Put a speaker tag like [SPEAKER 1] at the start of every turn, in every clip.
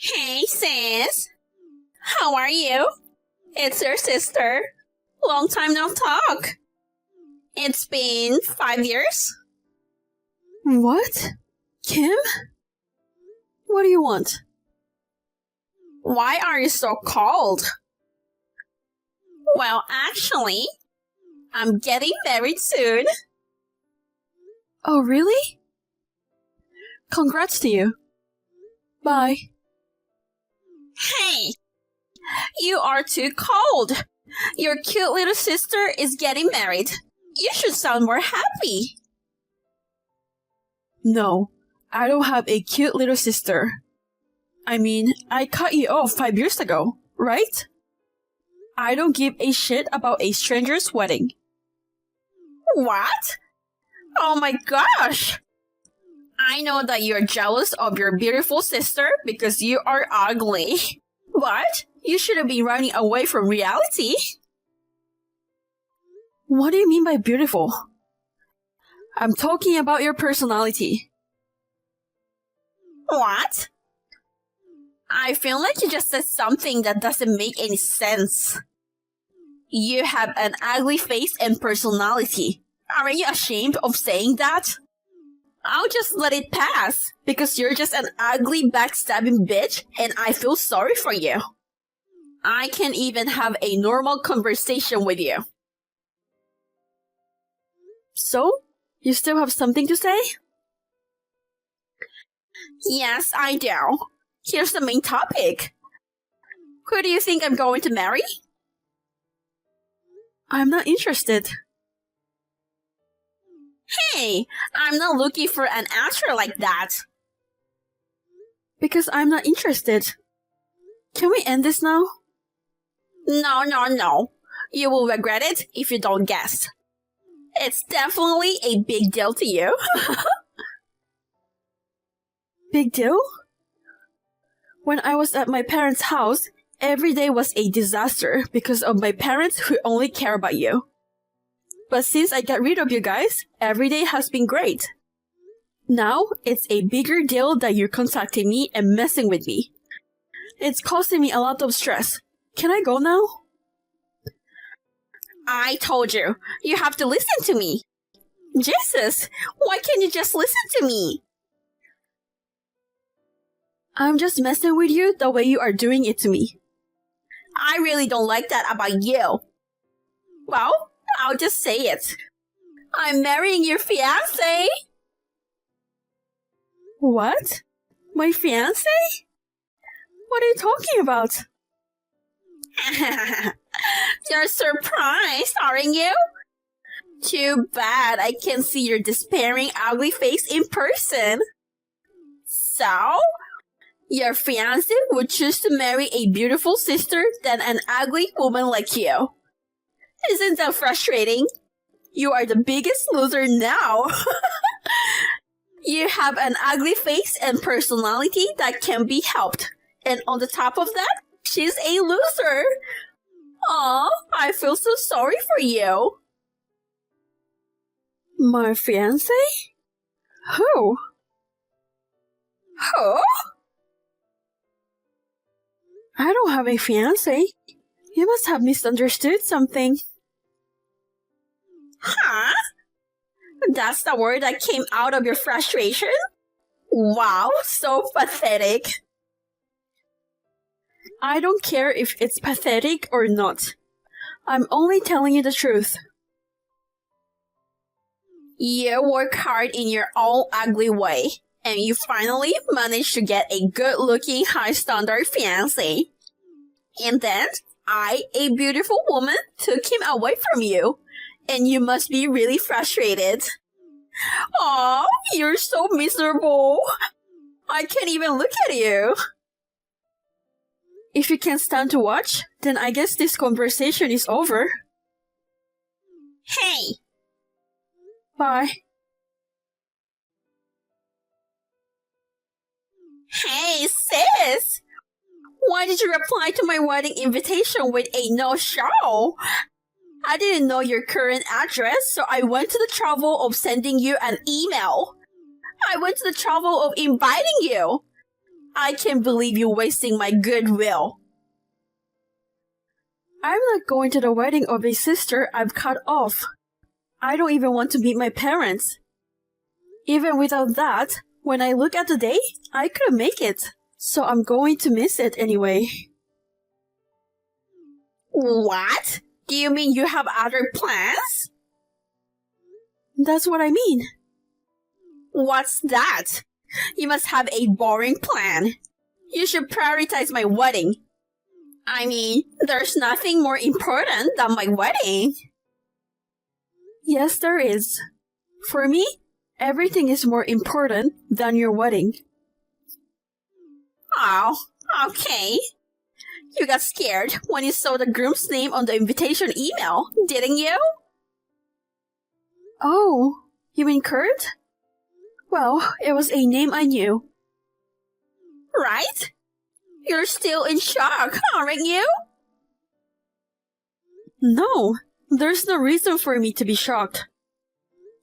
[SPEAKER 1] Hey, sis. How are you? It's your sister. Long time no talk. It's been 5 years.
[SPEAKER 2] What? Kim? What do you want?
[SPEAKER 1] Why are you so cold? Well, actually, I'm getting married soon.
[SPEAKER 2] Oh, really? Congrats to you. Bye.
[SPEAKER 1] Hey, you are too cold. Your cute little sister is getting married. You should sound more happy.
[SPEAKER 2] No, I don't have a cute little sister. I mean, I cut you off 5 years ago, right? I don't give a shit about a stranger's wedding.
[SPEAKER 1] What? Oh my gosh! I know that you're jealous of your beautiful sister because you are ugly. But you shouldn't be running away from reality.
[SPEAKER 2] What do you mean by beautiful? I'm talking about your personality.
[SPEAKER 1] What? I feel like you just said something that doesn't make any sense. You have an ugly face and personality. Aren't you ashamed of saying that? I'll just let it pass because you're just an ugly backstabbing bitch and I feel sorry for you. I can't even have a normal conversation with you.
[SPEAKER 2] So, you still have something to say?
[SPEAKER 1] Yes, I do. Here's the main topic. Who do you think I'm going to marry?
[SPEAKER 2] I'm not interested.
[SPEAKER 1] Hey, I'm not looking for an answer like that.
[SPEAKER 2] Because I'm not interested. Can we end this now?
[SPEAKER 1] No. You will regret it if you don't guess. It's definitely a big deal to you.
[SPEAKER 2] Big deal? When I was at my parents' house, every day was a disaster because of my parents who only care about you. But since I got rid of you guys, every day has been great. Now, it's a bigger deal that you're contacting me and messing with me. It's causing me a lot of stress. Can I go now?
[SPEAKER 1] I told you, you have to listen to me. Jesus, why can't you just listen to me?
[SPEAKER 2] I'm just messing with you the way you are doing it to me.
[SPEAKER 1] I really don't like that about you. Well, I'll just say it. I'm marrying your fiancé.
[SPEAKER 2] What? My fiancé? What are you talking about?
[SPEAKER 1] You're surprised, aren't you? Too bad I can't see your despairing, ugly face in person. So, your fiancé would choose to marry a beautiful sister than an ugly woman like you. Isn't that frustrating? You are the biggest loser now. You have an ugly face and personality that can be helped. And on the top of that, she's a loser. Aw, I feel so sorry for you.
[SPEAKER 2] My fiancé? Who?
[SPEAKER 1] Who?
[SPEAKER 2] I don't have a fiancé. You must have misunderstood something.
[SPEAKER 1] Huh? That's the word that came out of your frustration? Wow, so pathetic.
[SPEAKER 2] I don't care if it's pathetic or not. I'm only telling you the truth.
[SPEAKER 1] You work hard in your own ugly way, and you finally managed to get a good-looking, high-standard fiancé. And then, I, a beautiful woman, took him away from you. And you must be really frustrated. Aw, you're so miserable. I can't even look at you.
[SPEAKER 2] If you can't stand to watch, then I guess this conversation is over.
[SPEAKER 1] Hey!
[SPEAKER 2] Bye.
[SPEAKER 1] Hey, sis! Why did you reply to my wedding invitation with a no-show? I didn't know your current address, so I went to the trouble of sending you an email. I went to the trouble of inviting you. I can't believe you wasting my goodwill.
[SPEAKER 2] I'm not going to the wedding of a sister I've cut off. I don't even want to meet my parents. Even without that, when I look at the day, I couldn't make it. So I'm going to miss it anyway.
[SPEAKER 1] What? Do you mean you have other plans?
[SPEAKER 2] That's what I mean.
[SPEAKER 1] What's that? You must have a boring plan. You should prioritize my wedding. I mean, there's nothing more important than my wedding.
[SPEAKER 2] Yes, there is. For me, everything is more important than your wedding.
[SPEAKER 1] Oh, okay. You got scared when you saw the groom's name on the invitation email, didn't you?
[SPEAKER 2] Oh, you mean Kurt? Well, it was a name I knew.
[SPEAKER 1] Right? You're still in shock, aren't you?
[SPEAKER 2] No, there's no reason for me to be shocked.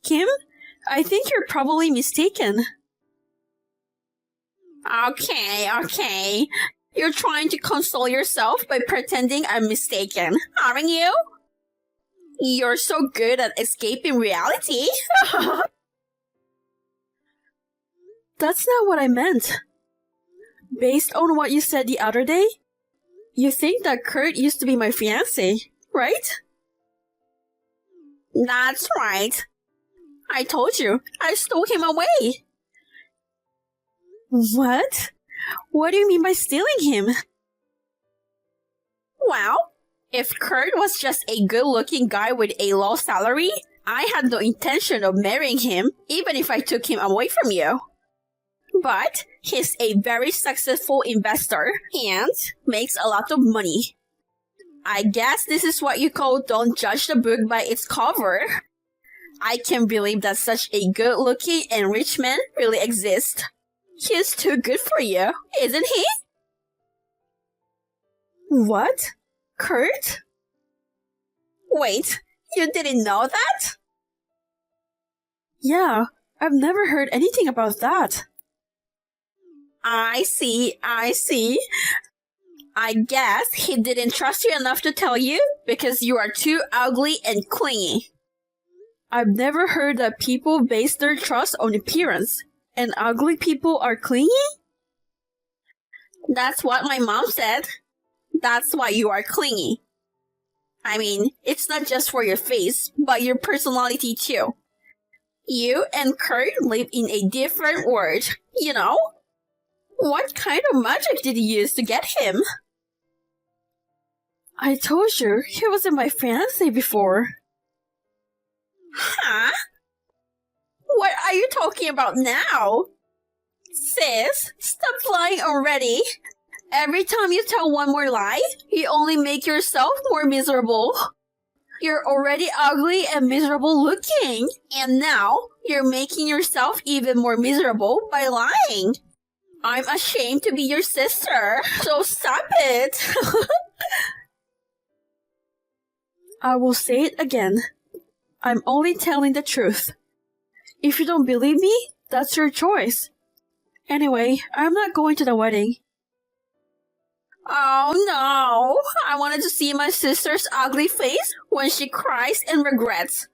[SPEAKER 2] Kim, I think you're probably mistaken.
[SPEAKER 1] Okay. You're trying to console yourself by pretending I'm mistaken, aren't you? You're so good at escaping reality.
[SPEAKER 2] That's not what I meant. Based on what you said the other day, you think that Kurt used to be my fiancé, right?
[SPEAKER 1] That's right. I told you, I stole him away.
[SPEAKER 2] What? What do you mean by stealing him?
[SPEAKER 1] Well, if Kurt was just a good-looking guy with a low salary, I had no intention of marrying him, even if I took him away from you. But he's a very successful investor and makes a lot of money. I guess this is what you call don't judge the book by its cover. I can't believe that such a good-looking and rich man really exists. He's too good for you, isn't he?
[SPEAKER 2] What? Kurt?
[SPEAKER 1] Wait, you didn't know that?
[SPEAKER 2] Yeah, I've never heard anything about that.
[SPEAKER 1] I see. I guess he didn't trust you enough to tell you because you are too ugly and clingy.
[SPEAKER 2] I've never heard that people base their trust on appearance, and ugly people are clingy?
[SPEAKER 1] That's what my mom said. That's why you are clingy. I mean, it's not just for your face, but your personality too. You and Kurt live in a different world, you know? What kind of magic did you use to get him?
[SPEAKER 2] I told you, he wasn't my fiancé before.
[SPEAKER 1] Huh? What are you talking about now? Sis, stop lying already. Every time you tell one more lie, you only make yourself more miserable. You're already ugly and miserable looking, and now you're making yourself even more miserable by lying. I'm ashamed to be your sister, so stop it.
[SPEAKER 2] I will say it again. I'm only telling the truth. If you don't believe me, that's your choice. Anyway, I'm not going to the wedding.
[SPEAKER 1] Oh no! I wanted to see my sister's ugly face when she cries and regrets.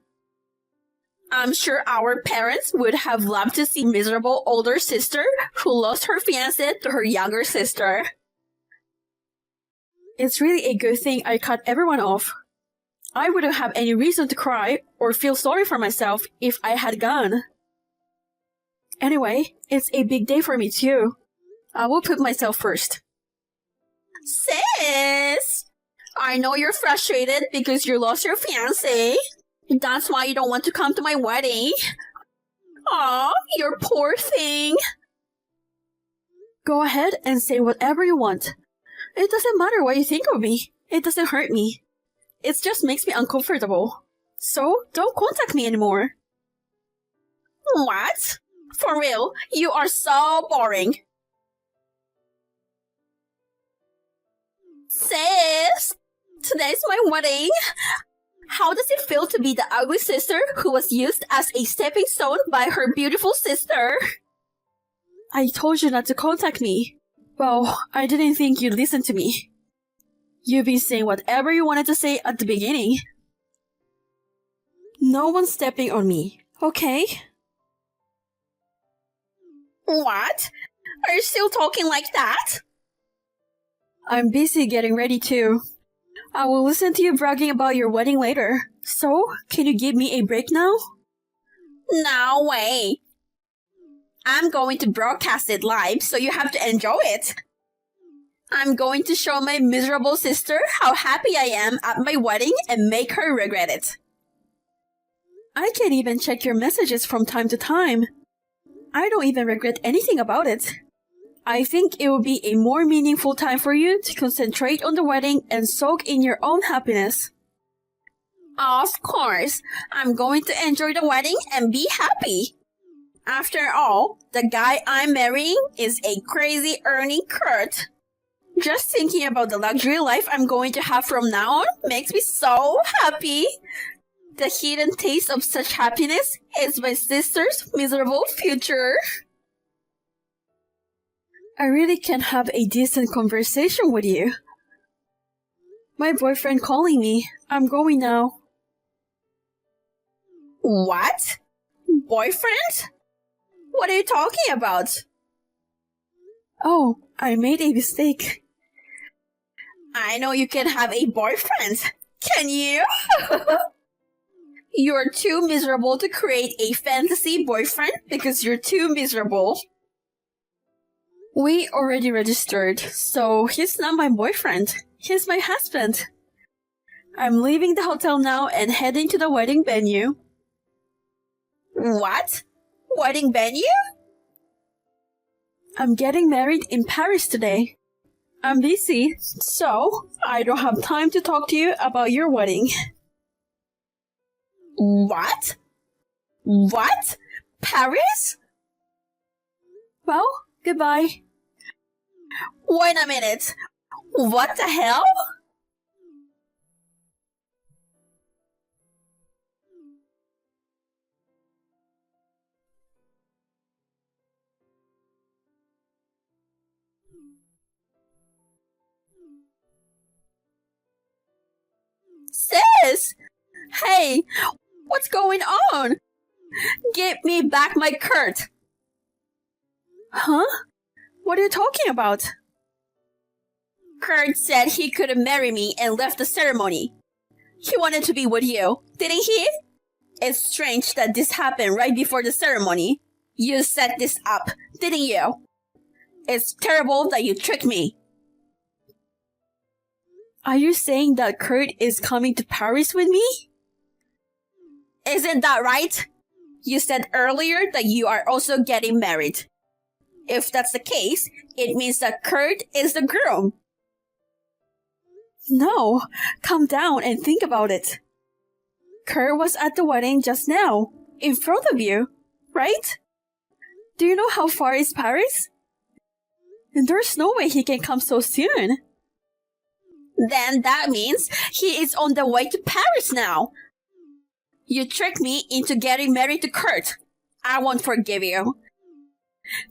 [SPEAKER 1] I'm sure our parents would have loved to see miserable older sister who lost her fiancé to her younger sister.
[SPEAKER 2] It's really a good thing I cut everyone off. I wouldn't have any reason to cry or feel sorry for myself if I had gone. Anyway, it's a big day for me too. I will put myself first.
[SPEAKER 1] Sis! I know you're frustrated because you lost your fiancé. That's why you don't want to come to my wedding. Aw, you poor thing.
[SPEAKER 2] Go ahead and say whatever you want. It doesn't matter what you think of me. It doesn't hurt me. It just makes me uncomfortable. So, don't contact me anymore.
[SPEAKER 1] What? For real, you are so boring. Sis, today's my wedding. How does it feel to be the ugly sister who was used as a stepping stone by her beautiful sister?
[SPEAKER 2] I told you not to contact me. Well, I didn't think you'd listen to me. You've been saying whatever you wanted to say at the beginning. No one's stepping on me, okay?
[SPEAKER 1] What? Are you still talking like that?
[SPEAKER 2] I'm busy getting ready too. I will listen to you bragging about your wedding later. So, can you give me a break now?
[SPEAKER 1] No way. I'm going to broadcast it live, so you have to enjoy it. I'm going to show my miserable sister how happy I am at my wedding and make her regret it.
[SPEAKER 2] I can't even check your messages from time to time. I don't even regret anything about it. I think it will be a more meaningful time for you to concentrate on the wedding and soak in your own happiness.
[SPEAKER 1] Of course, I'm going to enjoy the wedding and be happy. After all, the guy I'm marrying is a crazy earning Kurt. Just thinking about the luxury life I'm going to have from now on makes me so happy. The hidden taste of such happiness is my sister's miserable future.
[SPEAKER 2] I really can't have a decent conversation with you. My boyfriend calling me. I'm going now.
[SPEAKER 1] What? Boyfriend? What are you talking about?
[SPEAKER 2] Oh, I made a mistake.
[SPEAKER 1] I know you can have a boyfriend. Can you? You're too miserable to create a fantasy boyfriend because you're too miserable.
[SPEAKER 2] We already registered, so he's not my boyfriend. He's my husband. I'm leaving the hotel now and heading to the wedding venue.
[SPEAKER 1] What? Wedding venue?
[SPEAKER 2] I'm getting married in Paris today. I'm busy, so I don't have time to talk to you about your wedding.
[SPEAKER 1] What? What? Paris?
[SPEAKER 2] Well, goodbye.
[SPEAKER 1] Wait a minute. What the hell? Sis! Hey, what's going on? Give me back my Kurt.
[SPEAKER 2] Huh? What are you talking about?
[SPEAKER 1] Kurt said he couldn't marry me and left the ceremony. He wanted to be with you, didn't he? It's strange that this happened right before the ceremony. You set this up, didn't you? It's terrible that you tricked me.
[SPEAKER 2] Are you saying that Kurt is coming to Paris with me?
[SPEAKER 1] Isn't that right? You said earlier that you are also getting married. If that's the case, it means that Kurt is the groom.
[SPEAKER 2] No, calm down and think about it. Kurt was at the wedding just now, in front of you, right? Do you know how far is Paris? There's no way he can come so soon.
[SPEAKER 1] Then that means he is on the way to Paris now. You tricked me into getting married to Kurt. I won't forgive you.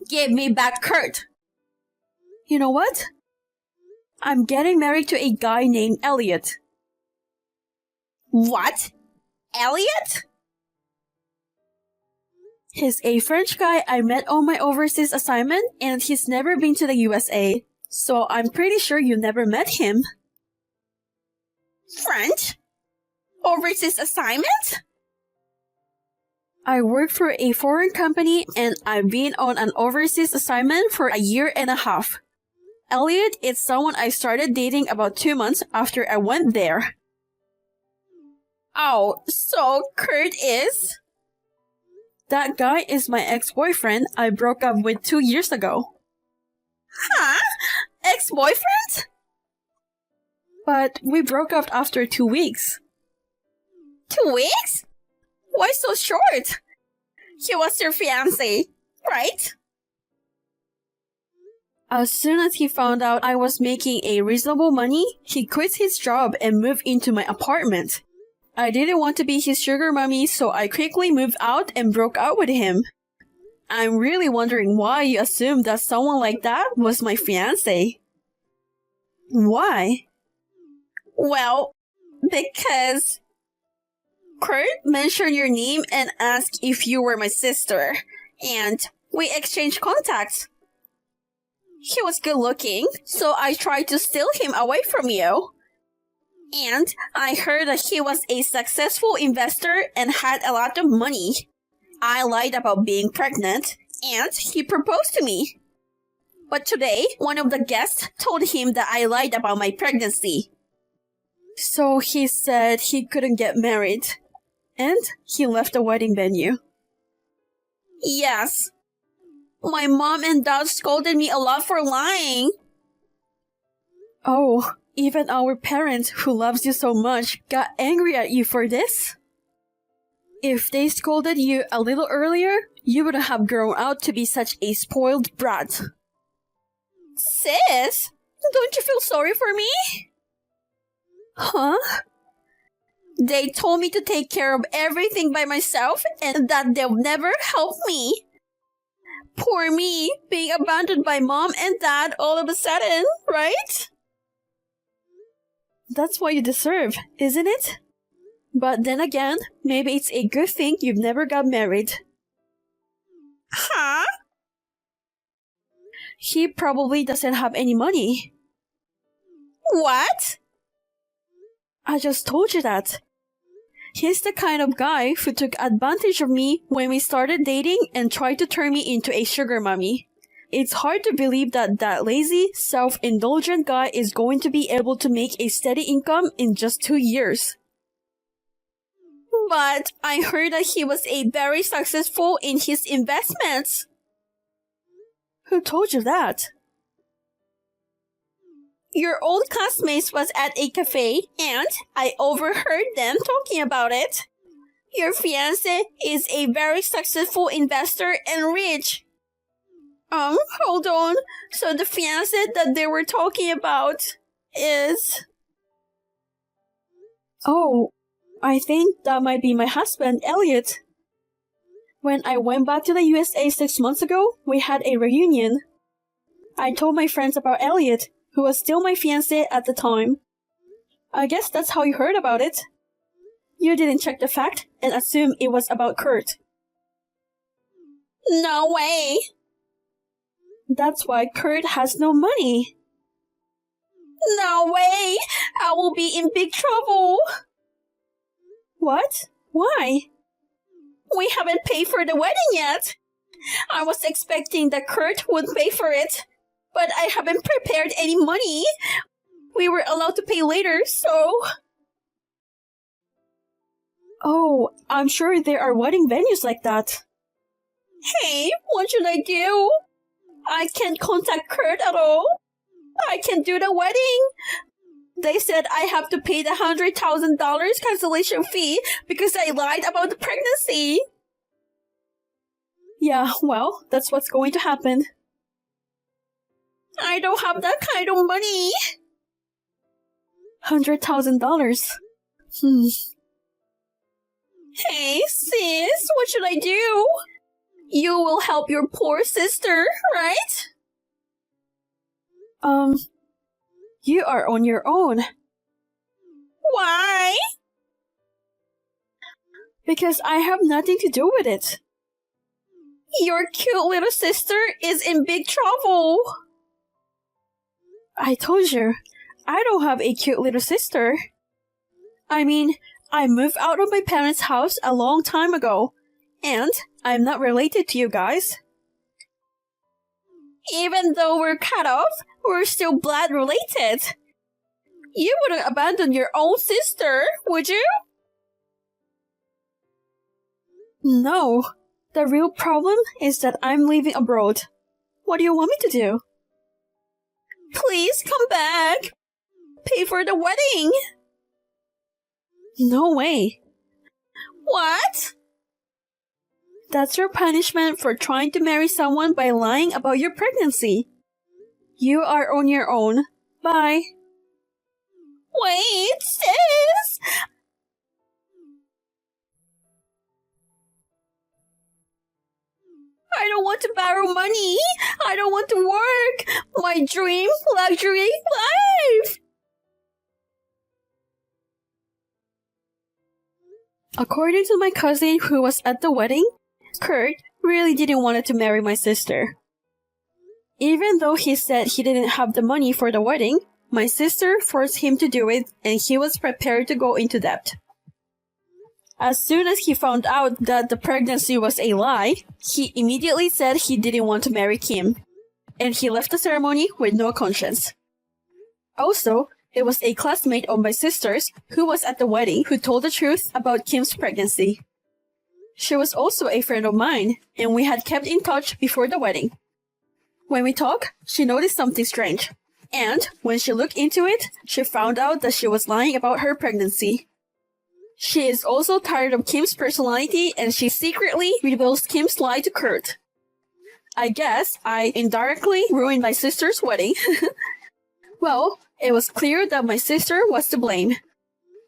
[SPEAKER 1] Give me back Kurt.
[SPEAKER 2] You know what? I'm getting married to a guy named Elliot.
[SPEAKER 1] What? Elliot?
[SPEAKER 2] He's a French guy I met on my overseas assignment, and he's never been to the USA. So I'm pretty sure you never met him.
[SPEAKER 1] French? Overseas assignment?
[SPEAKER 2] I work for a foreign company and I've been on an overseas assignment for a year and a half. Elliot is someone I started dating about 2 months after I went there.
[SPEAKER 1] Oh, so Kurt is?
[SPEAKER 2] That guy is my ex-boyfriend I broke up with 2 years ago.
[SPEAKER 1] Huh? Ex-boyfriend?
[SPEAKER 2] But we broke up after 2 weeks.
[SPEAKER 1] 2 weeks? Why so short? He was your fiancé, right?
[SPEAKER 2] As soon as he found out I was making a reasonable money, he quit his job and moved into my apartment. I didn't want to be his sugar mommy, so I quickly moved out and broke up with him. I'm really wondering why you assumed that someone like that was my fiancé. Why?
[SPEAKER 1] Well, because Kurt mentioned your name and asked if you were my sister, and we exchanged contacts. He was good looking, so I tried to steal him away from you. And I heard that he was a successful investor and had a lot of money. I lied about being pregnant, and he proposed to me. But today, one of the guests told him that I lied about my pregnancy.
[SPEAKER 2] So he said he couldn't get married, and he left the wedding venue.
[SPEAKER 1] Yes. My mom and dad scolded me a lot for lying.
[SPEAKER 2] Oh, even our parent, who loves you so much, got angry at you for this? If they scolded you a little earlier, you wouldn't have grown out to be such a spoiled brat.
[SPEAKER 1] Sis, don't you feel sorry for me?
[SPEAKER 2] Huh?
[SPEAKER 1] They told me to take care of everything by myself and that they'll never help me. Poor me, being abandoned by mom and dad all of a sudden, right?
[SPEAKER 2] That's what you deserve, isn't it? But then again, maybe it's a good thing you've never got married.
[SPEAKER 1] Huh?
[SPEAKER 2] He probably doesn't have any money.
[SPEAKER 1] What?
[SPEAKER 2] I just told you that. He's the kind of guy who took advantage of me when we started dating and tried to turn me into a sugar mommy. It's hard to believe that that lazy, self-indulgent guy is going to be able to make a steady income in just 2 years.
[SPEAKER 1] But I heard that he was very successful in his investments.
[SPEAKER 2] Who told you that?
[SPEAKER 1] Your old classmates was at a cafe, and I overheard them talking about it. Your fiancé is a very successful investor and rich. Hold on. So the fiancé that they were talking about is...
[SPEAKER 2] Oh, I think that might be my husband, Elliot. When I went back to the USA 6 months ago, we had a reunion. I told my friends about Elliot, who was still my fiancé at the time. I guess that's how you heard about it. You didn't check the fact and assume it was about Kurt.
[SPEAKER 1] No way.
[SPEAKER 2] That's why Kurt has no money.
[SPEAKER 1] No way. I will be in big trouble.
[SPEAKER 2] What? Why?
[SPEAKER 1] We haven't paid for the wedding yet. I was expecting that Kurt would pay for it, but I haven't prepared any money. We were allowed to pay later, so...
[SPEAKER 2] Oh, I'm sure there are wedding venues like that.
[SPEAKER 1] Hey, what should I do? I can't contact Kurt at all. I can do the wedding. They said I have to pay the $100,000 cancellation fee because I lied about the pregnancy.
[SPEAKER 2] Yeah, well, that's what's going to happen.
[SPEAKER 1] I don't have that kind of money.
[SPEAKER 2] $100,000.
[SPEAKER 1] Hey, sis, what should I do? You will help your poor sister, right?
[SPEAKER 2] You are on your own.
[SPEAKER 1] Why?
[SPEAKER 2] Because I have nothing to do with it.
[SPEAKER 1] Your cute little sister is in big trouble.
[SPEAKER 2] I told you, I don't have a cute little sister. I mean, I moved out of my parents' house a long time ago, and I'm not related to you guys.
[SPEAKER 1] Even though we're cut off, we're still blood related. You wouldn't abandon your own sister, would you?
[SPEAKER 2] No. The real problem is that I'm leaving abroad. What do you want me to do?
[SPEAKER 1] Please come back. Pay for the wedding.
[SPEAKER 2] No way.
[SPEAKER 1] What?
[SPEAKER 2] That's your punishment for trying to marry someone by lying about your pregnancy. You are on your own. Bye.
[SPEAKER 1] Wait, sis.
[SPEAKER 2] I don't want to borrow money. I don't want to work. My dream luxury life. According to my cousin who was at the wedding, Kurt really didn't want to marry my sister. Even though he said he didn't have the money for the wedding, my sister forced him to do it and he was prepared to go into debt. As soon as he found out that the pregnancy was a lie, he immediately said he didn't want to marry Kim, and he left the ceremony with no conscience. Also, it was a classmate of my sister's who was at the wedding who told the truth about Kim's pregnancy. She was also a friend of mine, and we had kept in touch before the wedding. When we talked, she noticed something strange, and when she looked into it, she found out that she was lying about her pregnancy. She is also tired of Kim's personality and she secretly reveals Kim's lie to Kurt. I guess I indirectly ruined my sister's wedding. Well, it was clear that my sister was to blame.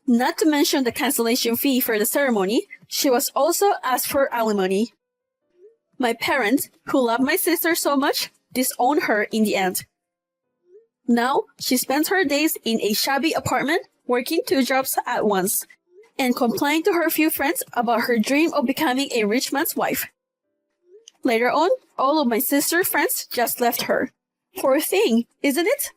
[SPEAKER 2] Not to mention the cancellation fee for the ceremony, she was also asked for alimony. My parents, who love my sister so much, disowned her in the end. Now, she spends her days in a shabby apartment, working 2 jobs at once, and complained to her few friends about her dream of becoming a rich man's wife. Later on, all of my sister's friends just left her. Poor thing, isn't it?